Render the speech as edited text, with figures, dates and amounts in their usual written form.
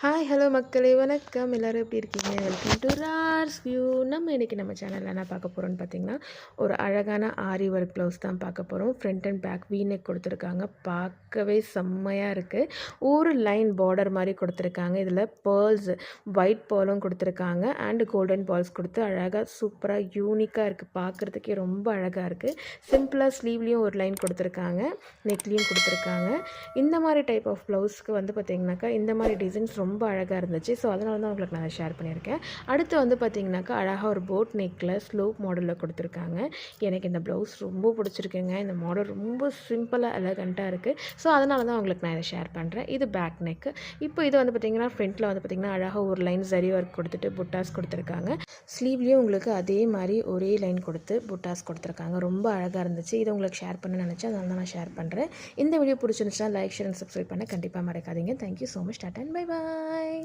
Hi hello மக்களே, வணக்கம். எல்லோரும் எப்படி இருக்கீங்க? வெல்கம் டு ரார்ஸ் வியூ. நம்ம இன்றைக்கி நம்ம சேனலில் என்ன பார்க்க போகிறோன்னு பார்த்தீங்கன்னா, ஒரு அழகான ஆரி ஒர்க் ப்ளவுஸ் தான் பார்க்க போகிறோம். Front and back V neck கொடுத்துருக்காங்க. பார்க்கவே செம்மையாக இருக்குது. ஒரு லைன் பார்டர் மாதிரி கொடுத்துருக்காங்க. இதில் பேர்ல்ஸ் ஒயிட் பேர்லும் கொடுத்துருக்காங்க அண்ட் கோல்டன் பால்ஸ் கொடுத்து அழகாக சூப்பராக யூனிக்காக இருக்குது. பார்க்குறதுக்கே ரொம்ப அழகாக இருக்குது. சிம்பிளாக ஸ்லீவ்லேயும் ஒரு லைன் கொடுத்துருக்காங்க, நெக்லேயும் கொடுத்துருக்காங்க. இந்த மாதிரி டைப் ஆஃப் ப்ளவுஸ்க்கு வந்து பார்த்திங்கனாக்கா இந்த மாதிரி டிசைன்ஸ் ரொம்ப அழகாக இருந்துச்சு. ஸோ அதனால தான் உங்களுக்கு நான் ஷேர் பண்ணியிருக்கேன். அடுத்து வந்து பார்த்திங்கனாக்கா அழகாக ஒரு போட் நெக்கில் ஸ்லோப் மாடலில் கொடுத்துருக்காங்க. எனக்கு இந்த ப்ளவுஸ் ரொம்ப பிடிச்சிருக்குங்க. இந்த மாடல் ரொம்ப சிம்பிளாக எலகண்ட்டாக இருக்குது. ஸோ அதனால தான் உங்களுக்கு நான் இதை ஷேர் பண்ணுறேன். இது பேக் நெக்கு. இப்போ இது வந்து பார்த்திங்கன்னா ஃப்ரண்ட்டில் வந்து பார்த்திங்கன்னா அழகாக ஒரு லைன் சரி ஒர்க் கொடுத்துட்டு புட்டாஸ் கொடுத்துருக்காங்க. ஸ்லீவ்லேயும் உங்களுக்கு அதே மாதிரி ஒரே லைன் கொடுத்து புட்டாஸ் கொடுத்துருக்காங்க. ரொம்ப அழகாக இருந்துச்சு. இதை உங்களுக்கு ஷேர் பண்ண நினச்சேன், அதனால தான் நான் ஷேர் பண்ணுறேன். இந்த வீடியோ பிடிச்சிருந்துச்சுன்னா லைக், ஷேர் அண்ட் சப்ஸ்கிரைப் பண்ண கண்டிப்பாக மறக்காதீங்க. Thank you so much. Tata and bye bye.